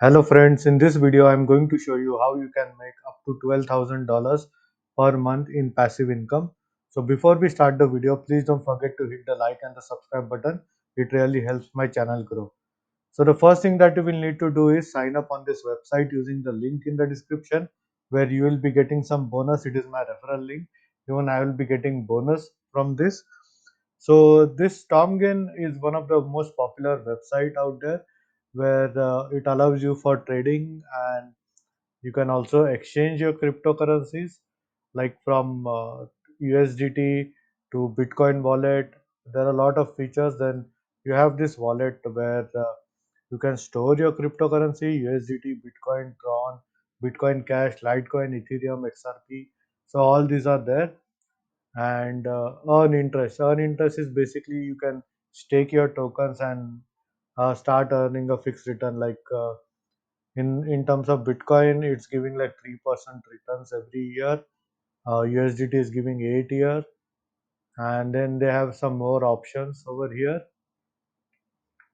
Hello friends, in this video I am going to show you how you can make up to $12,000 per month in passive income. So before we start the video, please don't forget to hit the like and the subscribe button. It really helps my channel grow. So the first thing that you will need to do is sign up on this website using the link in the description where you will be getting some bonus. It is my referral link. Even I will be getting bonus from this. So this Tomgain is one of the most popular website out there where it allows you for trading, and you can also exchange your cryptocurrencies like from USDT to Bitcoin wallet. There are a lot of features. Then you have this wallet where you can store your cryptocurrency, USDT, Bitcoin, Tron, Bitcoin Cash, Litecoin, Ethereum, XRP. So all these are there, and earn interest. Earn interest is basically you can stake your tokens and start earning a fixed return. Like in terms of Bitcoin, it's giving like 3% returns every year. USDT is giving 8 year, and then they have some more options over here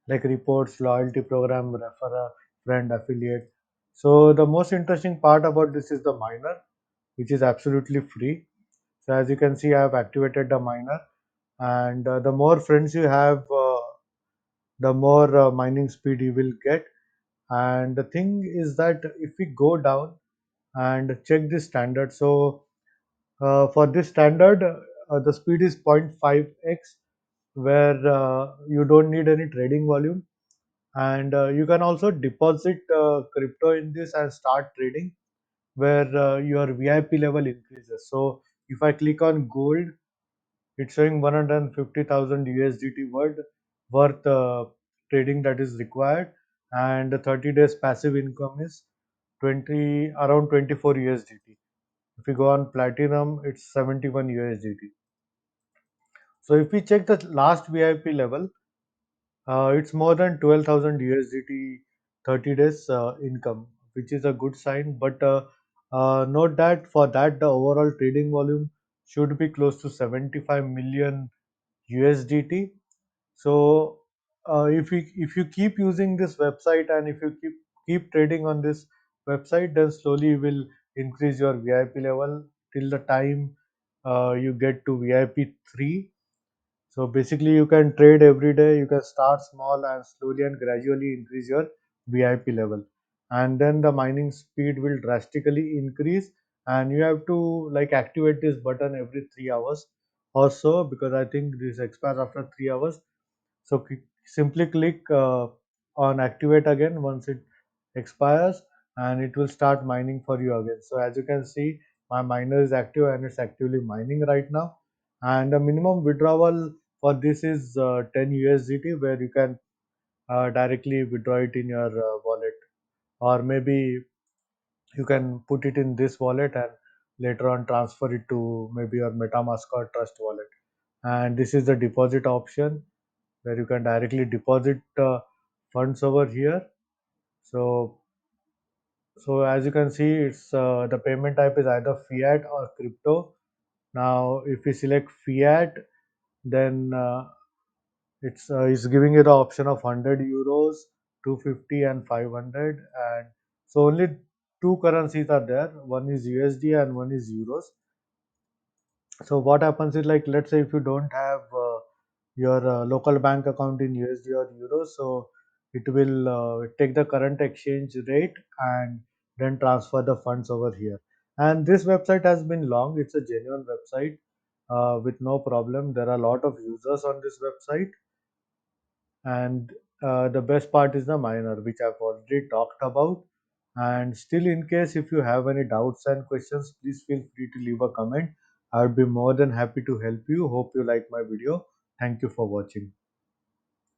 like reports, loyalty program, refer a friend, affiliate. So the most interesting part about this is the miner, which is absolutely free. So as you can see, I have activated the miner, and the more friends you have, the more mining speed you will get. And the thing is that if we go down and check the standard, so for this standard, the speed is 0.5x, where you don't need any trading volume, and you can also deposit crypto in this and start trading, where your VIP level increases. So if I click on gold, it's showing 150,000 USDT worth trading that is required, and the 30 days passive income is 20 around 24 USDT. If you go on platinum, it's 71 USDT. So if we check the last VIP level, it's more than 12,000 USDT 30 days income, which is a good sign. But note that for that, the overall trading volume should be close to 75 million USDT. So if you keep using this website, and if you keep trading on this website, then slowly you will increase your VIP level till the time you get to VIP 3. So basically, you can trade every day. You can start small and slowly and gradually increase your VIP level, and then the mining speed will drastically increase. And you have to like activate this button every 3 hours or so, because I think this expires after 3 hours. So simply click on activate again once it expires, and it will start mining for you again. So as you can see, my miner is active and it's actively mining right now. And the minimum withdrawal for this is 10 USDT, where you can directly withdraw it in your wallet, or maybe you can put it in this wallet and later on transfer it to maybe your MetaMask or Trust wallet. And this is the deposit option, where you can directly deposit funds over here. So as you can see, it's the payment type is either fiat or crypto. Now if we select fiat, then it's giving you the option of 100 euros, 250 and 500. And so only two currencies are there, one is USD and one is euros. So what happens is, like, let's say if you don't have your local bank account in USD or euros, so it will take the current exchange rate and then transfer the funds over here. And this website has been long. It's a genuine website with no problem. There are a lot of users on this website, and the best part is the miner, which I've already talked about. And still, in case if you have any doubts and questions, please feel free to leave a comment. I would be more than happy to help you. Hope you like my video. Thank you for watching.